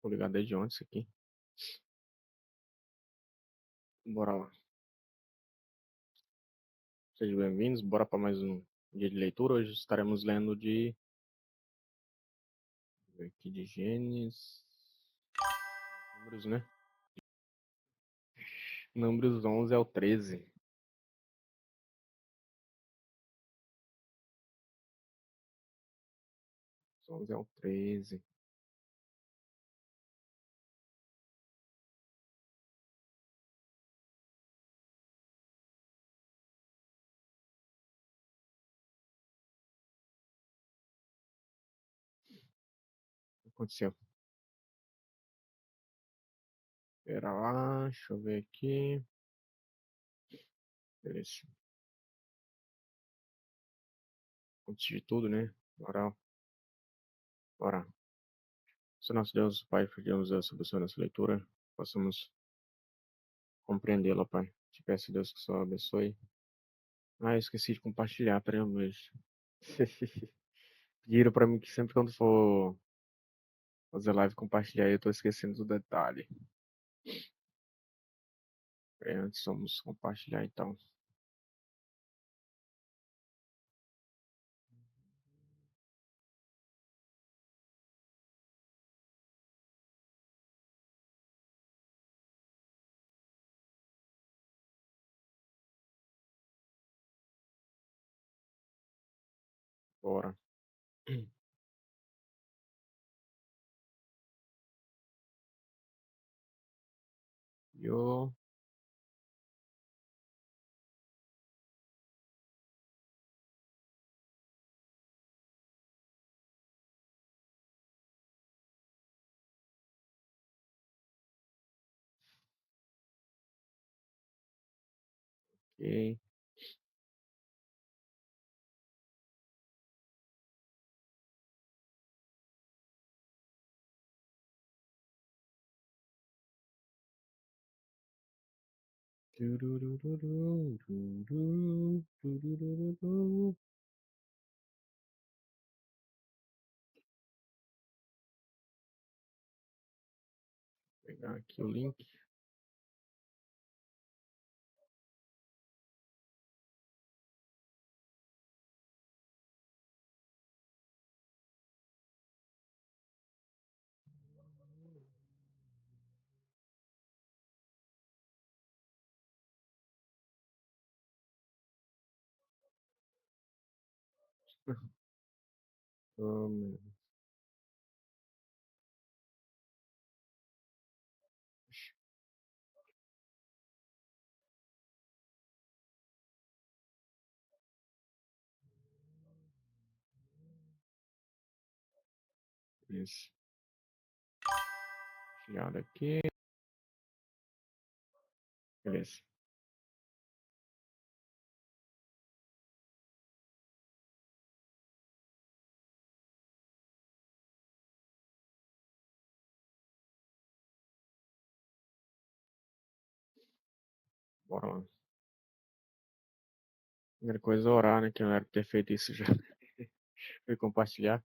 Tô ligado desde ontem isso aqui. Bora lá. Sejam bem-vindos. Bora para mais um dia de leitura. Hoje estaremos lendo aqui de Gênesis. Números, né? Números 11 ao 13. 11 ao 13. O que aconteceu? Pera lá, deixa eu ver aqui. Beleza. Antes de tudo, né? Bora. Se nosso Deus, Pai, pedimos a solução nessa leitura, possamos compreendê-la, Pai. Te peço, Deus, que só abençoe. Ah, eu esqueci de compartilhar, peraí, um beijo. Pediram pra mim que sempre quando for fazer live compartilhar, eu tô esquecendo do detalhe. Antes vamos compartilhar então. Bora. Yo. Ok. Tururururu, tururu, turururu. Vou pegar aqui o link. Oh, meu Deus. Isso. Compartilhado aqui. Beleza. Bora lá. Primeira coisa é orar, né? Que eu não era ter feito isso já. E compartilhar.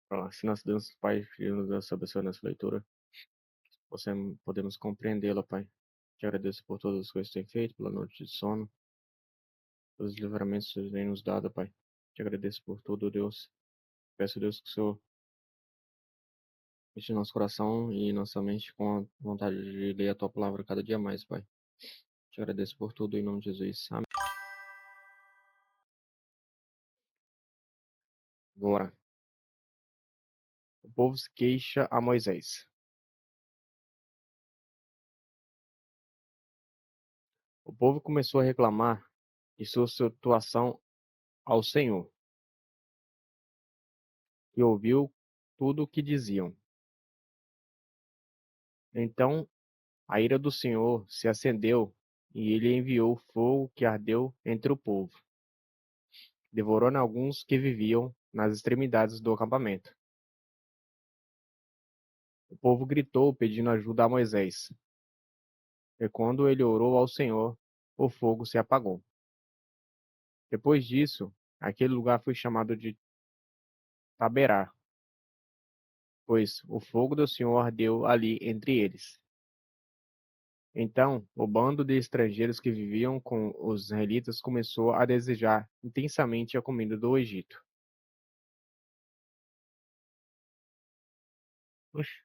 Bora lá. Se nós Deus Pai, Filho, nos Deus abençoe nessa leitura, podemos compreendê-la, Pai. Te agradeço por todas as coisas que tem feito, pela noite de sono, pelos livramentos que você tem nos dado, Pai. Te agradeço por tudo, Deus. Peço, Deus, que o Senhor enche nosso coração e nossa mente com a vontade de ler a Tua palavra cada dia mais, Pai. Te agradeço por tudo, em nome de Jesus. Amém. Bora. O povo se queixa a Moisés. O povo começou a reclamar de sua situação ao Senhor, e ouviu tudo o que diziam. Então a ira do Senhor se acendeu, e ele enviou fogo que ardeu entre o povo, devorando alguns que viviam nas extremidades do acampamento. O povo gritou pedindo ajuda a Moisés, e quando ele orou ao Senhor, o fogo se apagou. Depois disso, aquele lugar foi chamado de Taberá, pois o fogo do Senhor ardeu ali entre eles. Então, o bando de estrangeiros que viviam com os israelitas começou a desejar intensamente a comida do Egito. Oxe.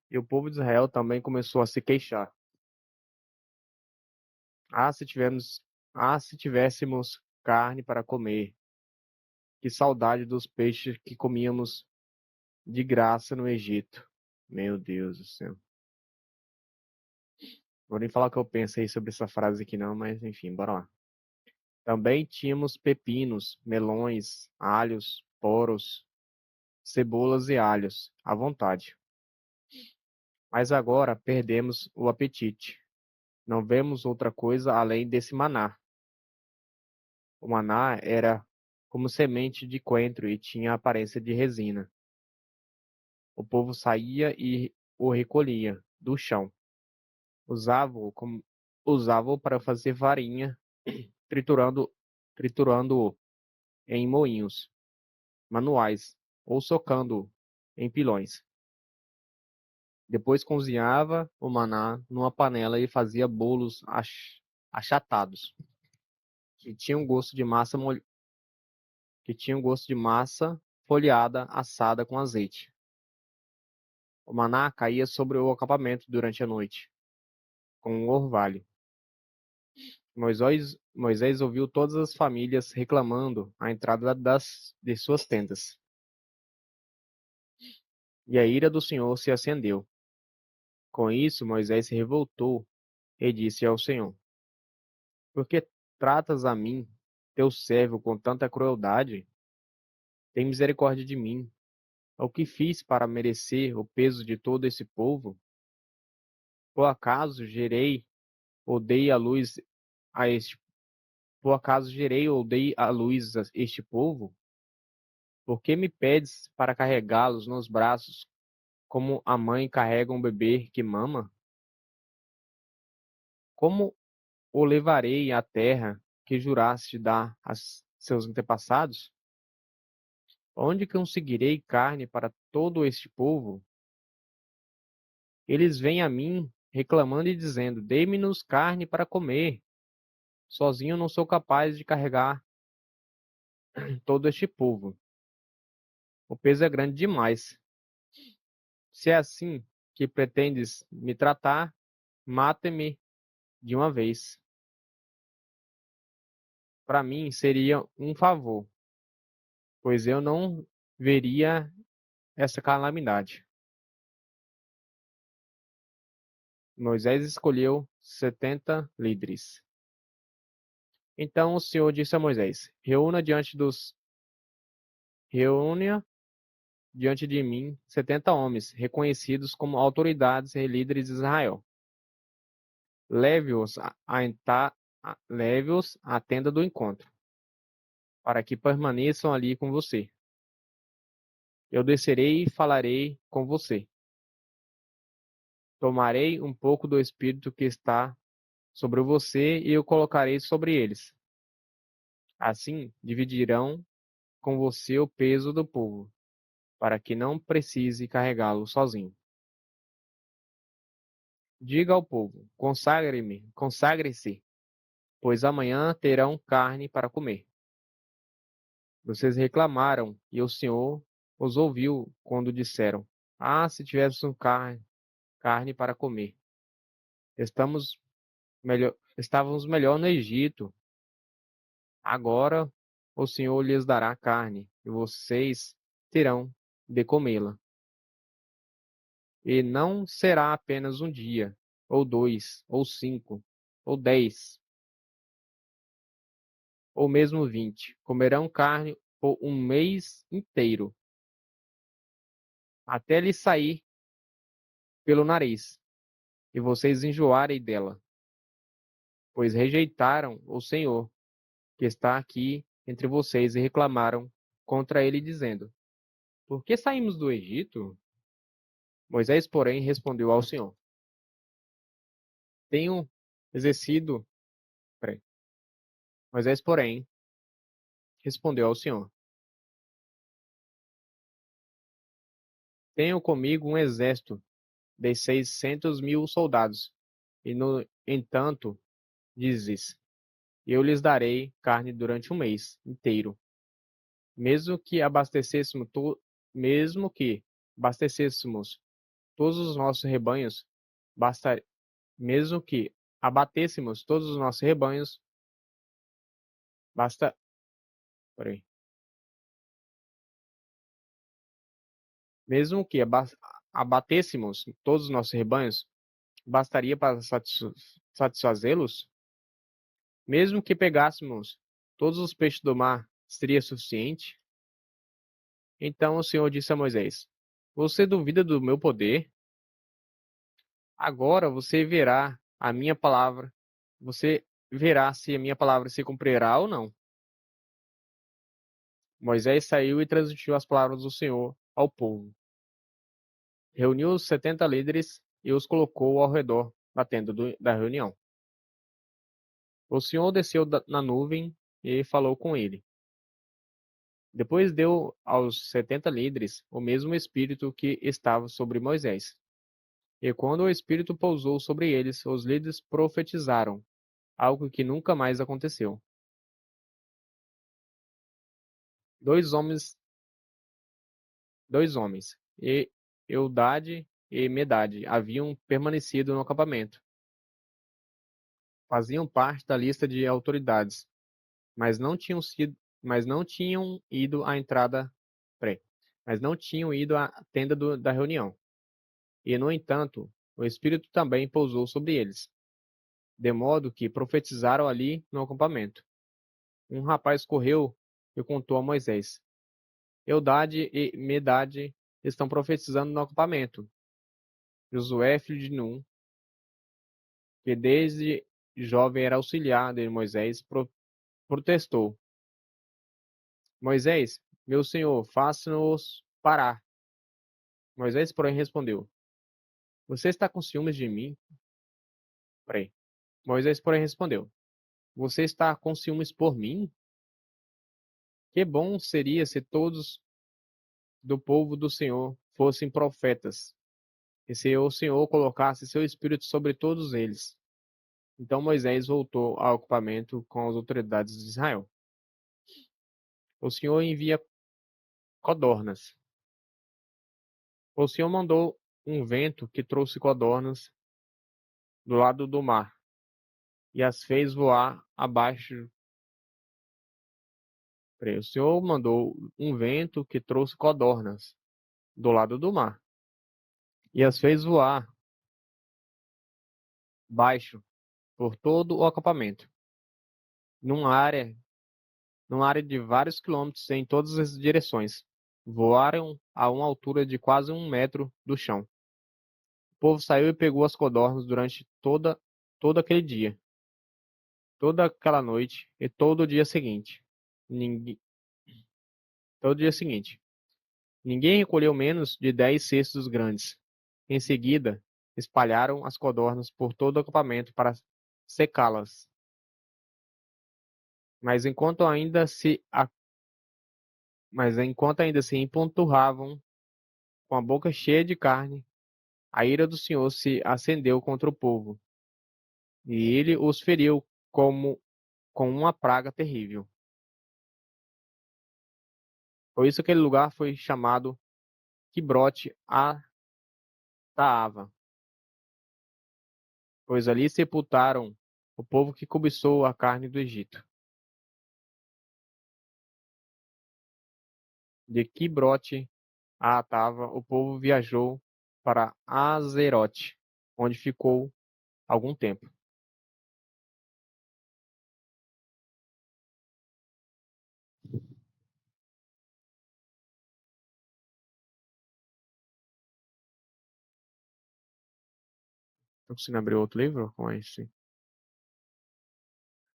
E o povo de Israel também começou a se queixar. Ah, se tivéssemos, se tivéssemos carne para comer. Que saudade dos peixes que comíamos de graça no Egito. Meu Deus do céu. Vou nem falar o que eu pensei sobre essa frase aqui não, mas enfim, bora lá. Também tínhamos pepinos, melões, alhos, poros, cebolas e alhos, à vontade. Mas agora perdemos o apetite. Não vemos outra coisa além desse maná. O maná era como semente de coentro e tinha aparência de resina. O povo saía e o recolhia do chão. Usava-o para fazer farinha, triturando, triturando-o em moinhos manuais ou socando-o em pilões. Depois cozinhava o maná numa panela e fazia bolos achatados, que tinham gosto de massa que tinham gosto de massa folhada assada com azeite. O maná caía sobre o acampamento durante a noite, com um orvalho. Moisés ouviu todas as famílias reclamando à entrada de suas tendas. E a ira do Senhor se acendeu. Com isso, Moisés se revoltou e disse ao Senhor: Por que tratas a mim, teu servo, com tanta crueldade? Tem misericórdia de mim. O que fiz para merecer o peso de todo esse povo? Por acaso gerei ou dei a luz a este, por acaso gerei ou dei a luz a este povo? Por que me pedes para carregá-los nos braços como a mãe carrega um bebê que mama? Como o levarei à terra que juraste dar a seus antepassados? Onde conseguirei carne para todo este povo? Eles vêm a mim reclamando e dizendo: Dê-me-nos carne para comer. Sozinho não sou capaz de carregar todo este povo. O peso é grande demais. Se é assim que pretendes me tratar, mate-me de uma vez. Para mim seria um favor, pois eu não veria essa calamidade. Moisés escolheu 70 líderes. Então o Senhor disse a Moisés: reúna diante de mim 70 homens, reconhecidos como autoridades e líderes de Israel. Leve-os à tenda do encontro, para que permaneçam ali com você. Eu descerei e falarei com você. Tomarei um pouco do Espírito que está sobre você e o colocarei sobre eles. Assim, dividirão com você o peso do povo, para que não precise carregá-lo sozinho. Diga ao povo: consagre-se, pois amanhã terão carne para comer. Vocês reclamaram, e o Senhor os ouviu quando disseram: Ah, se tivéssemos carne para comer. Estávamos melhor no Egito. Agora o Senhor lhes dará carne, e vocês terão de comê-la. E não será apenas um dia, ou dois, ou 5, ou 10, ou mesmo 20. Comerão carne por um mês inteiro, até lhe sair pelo nariz, e vocês enjoarem dela, pois rejeitaram o Senhor, que está aqui entre vocês, e reclamaram contra ele, dizendo: Por que saímos do Egito? Moisés, porém, respondeu ao Senhor: Tenho exercido. Peraí. Moisés, porém, respondeu ao Senhor: Tenho comigo um exército de 600.000 soldados, e no entanto, dizes, eu lhes darei carne durante um mês inteiro, mesmo que abastecêssemos, mesmo que abastecêssemos todos os nossos rebanhos, basta, mesmo que abatêssemos todos os nossos rebanhos, basta, peraí, mesmo que abatêssemos todos os nossos rebanhos, bastaria para satisfazê-los? Mesmo que pegássemos todos os peixes do mar, seria suficiente? Então o Senhor disse a Moisés: Você duvida do meu poder? Agora você verá a minha palavra. Você verá se a minha palavra se cumprirá ou não. Moisés saiu e transmitiu as palavras do Senhor ao povo. Reuniu os 70 líderes e os colocou ao redor da tenda da reunião. O Senhor desceu na nuvem e falou com ele. Depois deu aos 70 líderes o mesmo espírito que estava sobre Moisés. E quando o espírito pousou sobre eles, os líderes profetizaram, algo que nunca mais aconteceu. Dois homens, dois homens, Eldade e Medade, haviam permanecido no acampamento. Faziam parte da lista de autoridades, mas não tinham sido, mas não tinham ido à entrada, pré, mas não tinham ido à tenda da reunião. E, no entanto, o Espírito também pousou sobre eles, de modo que profetizaram ali no acampamento. Um rapaz correu e contou a Moisés: Eldade e Medade estão profetizando no acampamento. Josué, filho de Num, que desde jovem era auxiliar de Moisés, protestou: Moisés, meu senhor, faça-nos parar. Moisés, porém, respondeu: Você está com ciúmes de mim? Peraí. Moisés, porém, respondeu: Você está com ciúmes por mim? Que bom seria se todos do povo do Senhor fossem profetas, e se o Senhor colocasse seu espírito sobre todos eles. Então Moisés voltou ao acampamento com as autoridades de Israel. O Senhor envia codornas. O Senhor mandou um vento que trouxe codornas do lado do mar e as fez voar abaixo. O Senhor mandou um vento que trouxe codornas do lado do mar e as fez voar baixo por todo o acampamento, numa área, numa área de vários quilômetros em todas as direções. Voaram a uma altura de quase 1 metro do chão. O povo saiu e pegou as codornas durante todo aquele dia, toda aquela noite e todo o dia seguinte. Ninguém, todo dia seguinte. Ninguém recolheu menos de 10 cestos grandes. Em seguida, espalharam as codornas por todo o acampamento para secá-las. Mas enquanto ainda se empanturravam com a boca cheia de carne, a ira do Senhor se acendeu contra o povo, e ele os feriu com uma praga terrível. Por isso aquele lugar foi chamado Quibrote Taava, pois ali sepultaram o povo que cobiçou a carne do Egito. De Quibrote Taava, o povo viajou para Azerote, onde ficou algum tempo. Estou conseguindo abrir outro livro? Com esse?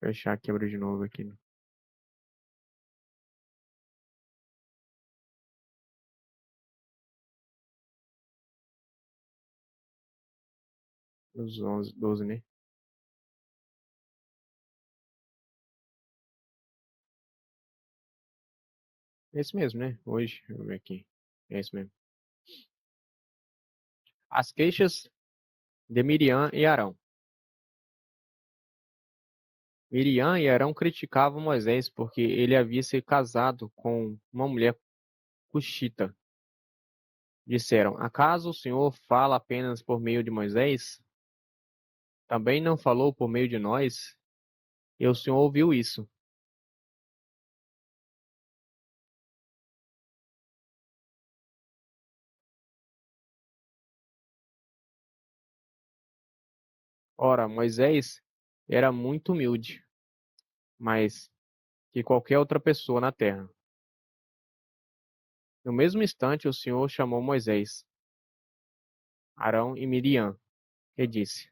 Fechar aqui, abrir de novo aqui. Os 11, 12, né? É esse mesmo, né? Hoje, eu ver aqui. É esse mesmo. As queixas de Miriam e Arão. Miriam e Arão criticavam Moisés porque ele havia se casado com uma mulher cuxita. Disseram: Acaso o Senhor fala apenas por meio de Moisés? Também não falou por meio de nós? E o Senhor ouviu isso. Ora, Moisés era muito humilde, mais que qualquer outra pessoa na terra. No mesmo instante, o Senhor chamou Moisés, Arão e Miriam, e disse: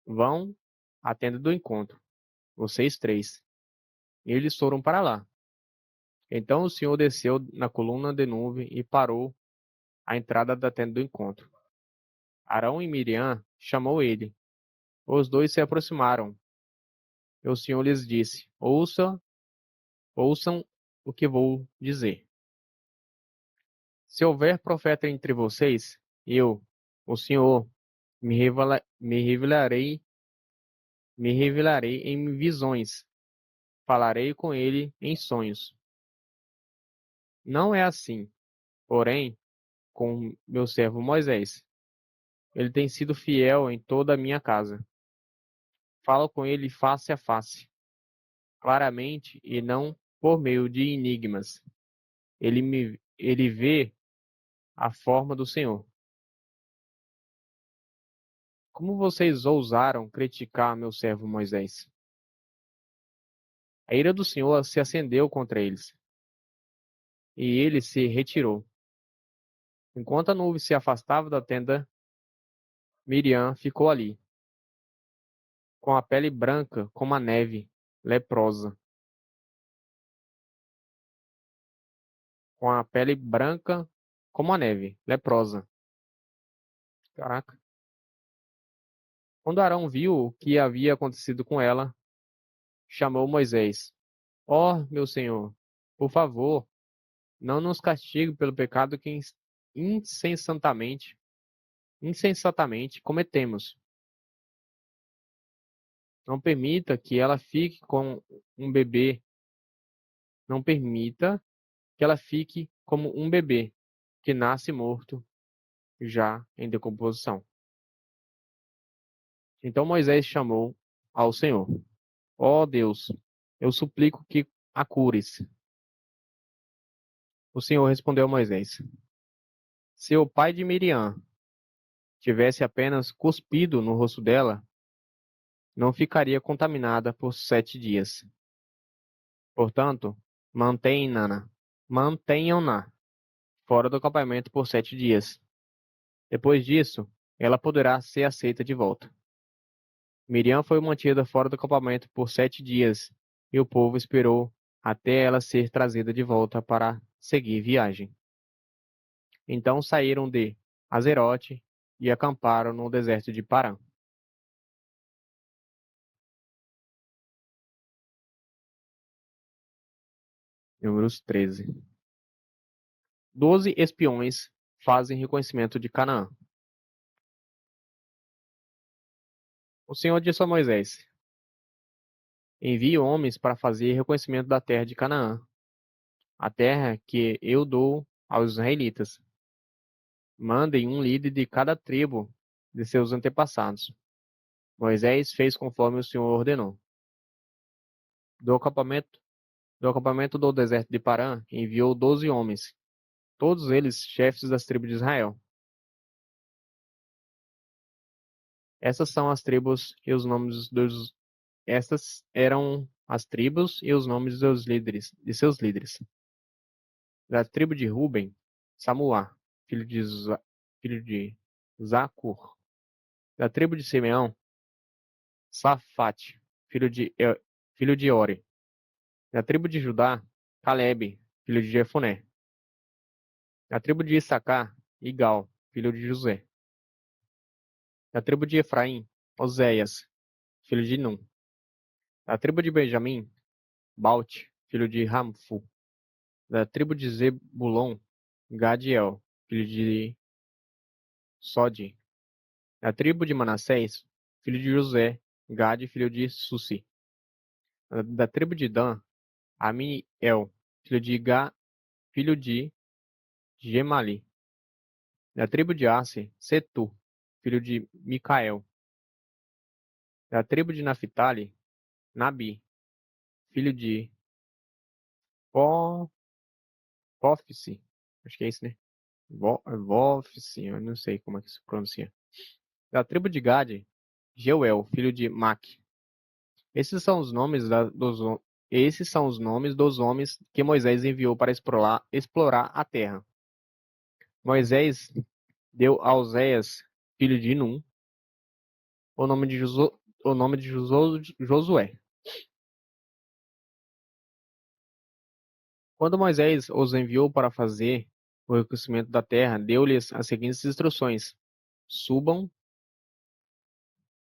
Vão à tenda do encontro, vocês três. E eles foram para lá. Então o Senhor desceu na coluna de nuvem e parou à entrada da tenda do encontro. Arão e Miriam chamou ele. Os dois se aproximaram. E o Senhor lhes disse: ouçam o que vou dizer. Se houver profeta entre vocês, eu, o Senhor, me revelarei em visões, falarei com ele em sonhos. Não é assim, porém, com meu servo Moisés. Ele tem sido fiel em toda a minha casa. Falo com ele face a face, claramente e não por meio de enigmas. Ele vê a forma do Senhor. Como vocês ousaram criticar meu servo Moisés? A ira do Senhor se acendeu contra eles, e ele se retirou. Enquanto a nuvem se afastava da tenda, Miriam ficou ali, com a pele branca como a neve, leprosa. Com a pele branca como a neve, leprosa. Caraca. Quando Arão viu o que havia acontecido com ela, chamou Moisés. Ó, meu senhor, por favor, não nos castigue pelo pecado que insensatamente, insensatamente cometemos. Não permita que ela fique com um bebê. Não permita que ela fique como um bebê que nasce morto, já em decomposição. Então Moisés chamou ao Senhor. Ó Deus, eu suplico que a cures. O Senhor respondeu a Moisés: Se o pai de Miriam tivesse apenas cuspido no rosto dela, não ficaria contaminada por 7 dias. Portanto, mantenham-na fora do acampamento por 7 dias. Depois disso, ela poderá ser aceita de volta. Miriam foi mantida fora do acampamento por 7 dias, e o povo esperou até ela ser trazida de volta para seguir viagem. Então saíram de Azerote e acamparam no deserto de Parã. Números 13. 12 espiões fazem reconhecimento de Canaã. O Senhor disse a Moisés: Envie homens para fazer reconhecimento da terra de Canaã, a terra que eu dou aos israelitas. Mandem um líder de cada tribo de seus antepassados. Moisés fez conforme o Senhor ordenou. Do acampamento, do acampamento do deserto de Parã, enviou 12 homens, todos eles chefes das tribos de Israel. Essas são as tribos e os nomes dos Estas eram as tribos e os nomes de seus líderes. Da tribo de Ruben, Samuá, filho de Zacur. Da tribo de Simeão, Safate, filho de Ori. Da tribo de Judá, Calebe, filho de Jefoné. Da tribo de Issacar, Igal, filho de José. Da tribo de Efraim, Oséias, filho de Num. Da tribo de Benjamim, Balte, filho de Ramfu. Da tribo de Zebulon, Gadiel, filho de Sodi. Da tribo de Manassés, filho de José, Gade, filho de Susi. Da tribo de Dan, Amiel, filho de Gemali. Da tribo de Aser, Setur, filho de Micael. Da tribo de Naphtali, Nabi, filho de Vófice. Acho que é isso, né? Vófice, eu não sei como é que se pronuncia. Da tribo de Gade, Jeuel, filho de Maque. Esses são os nomes esses são os nomes dos homens que Moisés enviou para explorar a terra. Moisés deu a Oséias, filho de Num, o nome de, Josué. Quando Moisés os enviou para fazer o reconhecimento da terra, deu-lhes as seguintes instruções: subam.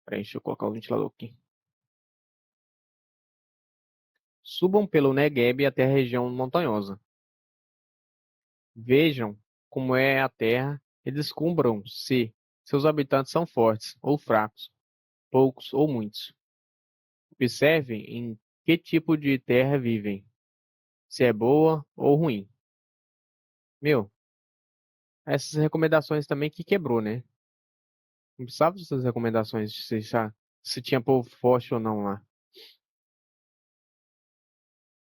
Peraí, deixa eu colocar o ventilador aqui. Subam pelo Negueb até a região montanhosa. Vejam como é a terra e descubram se seus habitantes são fortes ou fracos, poucos ou muitos. Observem em que tipo de terra vivem, se é boa ou ruim. Meu, essas recomendações também que quebrou, né? Não precisava dessas recomendações de se tinha povo forte ou não lá.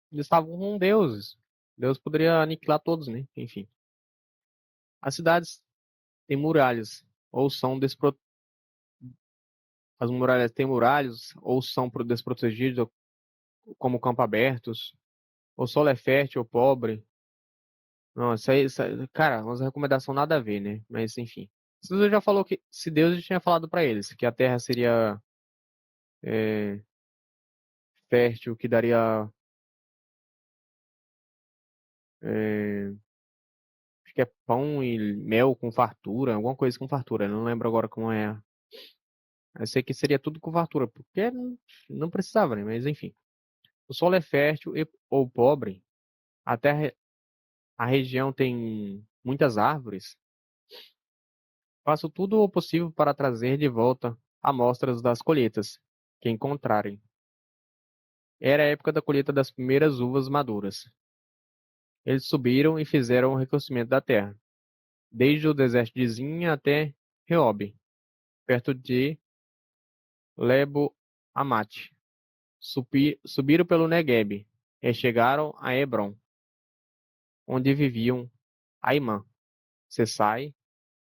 Eles estavam com deuses. Deus poderia aniquilar todos, né? Enfim. As cidades têm muralhas, ou são as muralhas têm muralhas, ou são desprotegidas, como campos abertos. O solo é fértil ou pobre. Não, cara, umas recomendações nada a ver, né? Mas enfim. Deus já falou que, se Deus já tinha falado para eles que a terra seria é, fértil, que daria, é, acho que é pão e mel com fartura, alguma coisa com fartura. Não lembro agora como é. Eu sei que seria tudo com fartura, porque não precisava, né? Mas enfim. O solo é fértil ou pobre. A terra, a região tem muitas árvores. Faço tudo o possível para trazer de volta amostras das colheitas que encontrarem. Era a época da colheita das primeiras uvas maduras. Eles subiram e fizeram o reconhecimento da terra, desde o deserto de Zin até Reob, perto de Lebo Amate. Subiram pelo Negueb e chegaram a Hebron, onde viviam Aimã, Sesai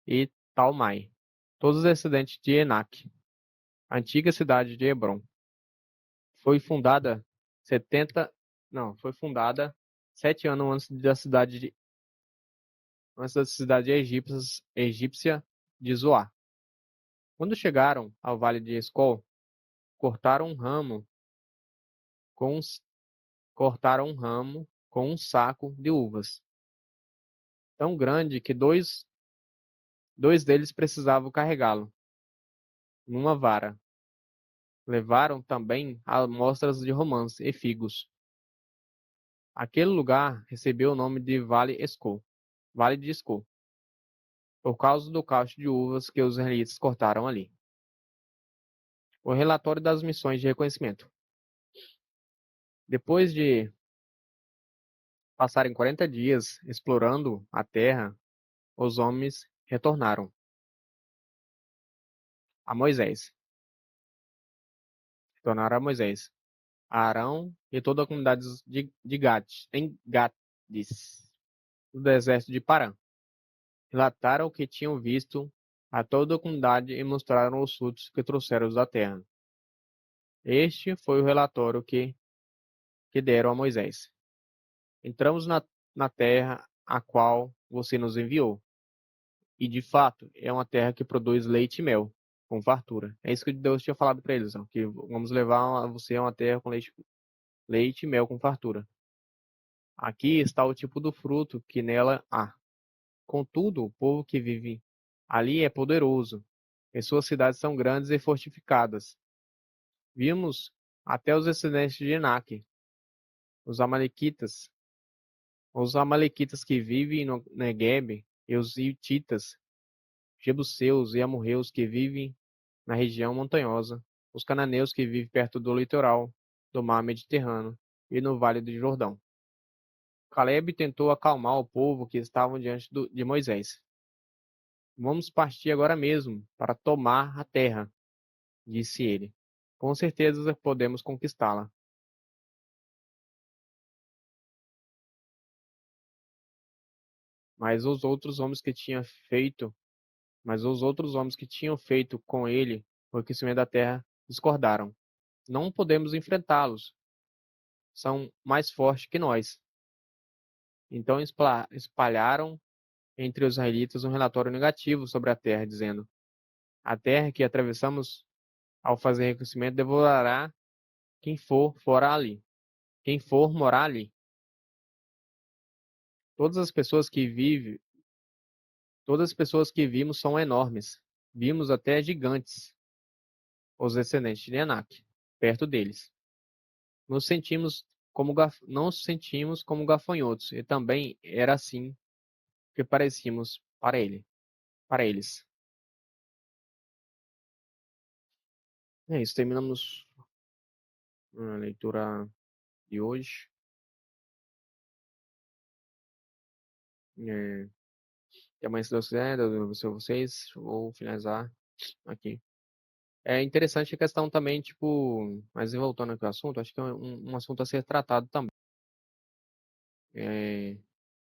e Talmai, todos descendentes de Enaque. A antiga cidade de Hebron foi fundada 70, não, foi fundada 7 anos antes da cidade egípcia de Zoar. Quando chegaram ao vale de Escol, cortaram um ramo com um, cortaram um ramo com um saco de uvas, tão grande que dois deles precisavam carregá-lo numa vara. Levaram também amostras de romãs e figos. Aquele lugar recebeu o nome de Vale de Escol, por causa do cacho de uvas que os israelitas cortaram ali. O relatório das missões de reconhecimento. Depois de passarem 40 dias explorando a terra, os homens retornaram a Moisés. Retornaram a Moisés, a Arão e toda a comunidade de Gades, no deserto de Parã. Relataram o que tinham visto a toda a comunidade e mostraram os frutos que trouxeram da terra. Este foi o relatório que deram a Moisés. Entramos na terra a qual você nos enviou. E de fato, é uma terra que produz leite e mel, com fartura. É isso que Deus tinha falado para eles, ó, que vamos levar você a uma terra com leite e mel com fartura. Aqui está o tipo do fruto que nela há. Contudo, o povo que vive ali é poderoso, e suas cidades são grandes e fortificadas. Vimos até os descendentes de Enaque, os amalequitas, que vivem no Negueb, e os hititas, jebuseus e amorreus que vivem na região montanhosa, os cananeus que vivem perto do litoral do mar Mediterrâneo e no Vale do Jordão. Caleb tentou acalmar o povo que estavam diante de Moisés. Vamos partir agora mesmo para tomar a terra, disse ele. Com certeza podemos conquistá-la. Mas os outros homens que tinham feito, mas os outros homens que tinham feito com ele o aquecimento da terra discordaram. Não podemos enfrentá-los. São mais fortes que nós. Então espalharam entre os israelitas um relatório negativo sobre a terra, dizendo: a terra que atravessamos ao fazer reconhecimento devorará quem for fora ali. Quem for morar ali. Todas as pessoas que vivem, todas as pessoas que vimos são enormes. Vimos até gigantes, os descendentes de Enac, perto deles. Nos sentimos como gafanhotos, e também era assim que parecíamos para eles. É isso, terminamos a leitura de hoje. É, até amanhã, se Deus quiser, Deus abençoe vocês. Vou finalizar aqui. É interessante a questão também, tipo, mas voltando aqui ao assunto, acho que é um assunto a ser tratado também. É,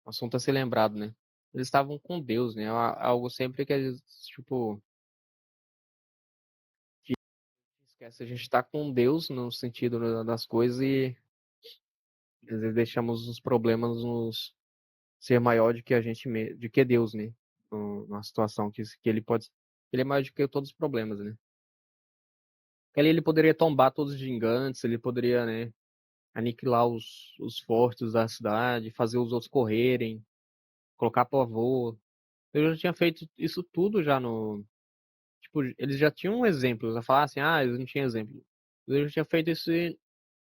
um assunto a ser lembrado, né? Eles estavam com Deus, né? Algo sempre que eles, tipo, que esquece, a gente está com Deus no sentido das coisas e às vezes deixamos os problemas nos ser maior do que a gente, do que Deus, né? Numa situação que ele pode, ele é maior do que todos os problemas, né? Ali ele poderia tombar todos os gigantes, ele poderia, né, aniquilar os fortes da cidade, fazer os outros correrem, colocar pavor. Eu já tinha feito isso tudo já no. Tipo, eles já tinham exemplos, a falar assim, ah, eles não tinham exemplo. Eu já tinha feito isso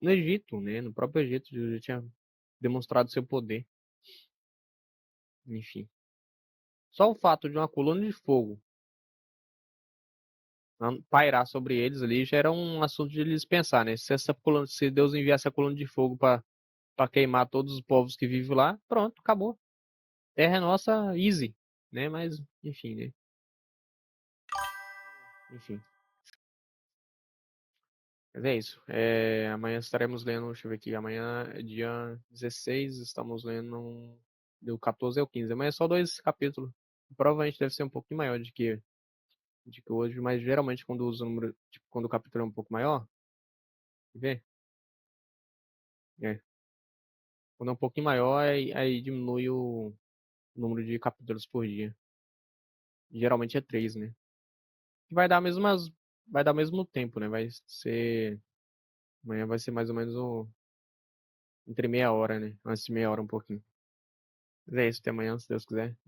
no Egito, né? No próprio Egito, eu já tinha demonstrado seu poder. Enfim. Só o fato de uma coluna de fogo pairar sobre eles ali já era um assunto de eles pensar, né? Se Deus enviasse a coluna de fogo para queimar todos os povos que vivem lá, pronto, acabou. Terra é nossa, easy, né? Mas, enfim, né? Enfim. Mas é isso. Amanhã estaremos lendo, deixa eu ver aqui, amanhã é dia 16, estamos lendo do 14 ao 15. Amanhã é só 2 capítulos. Provavelmente deve ser um pouquinho maior de que hoje, mas geralmente quando usa o número, tipo, quando o capítulo é um pouco maior, vê? É. Quando é um pouquinho maior, aí diminui o número de capítulos por dia. Geralmente é 3, né? E vai dar o mesmo tempo, né? Amanhã vai ser mais ou menos entre meia hora, né? Antes de meia hora um pouquinho. Mas é isso, até amanhã, se Deus quiser.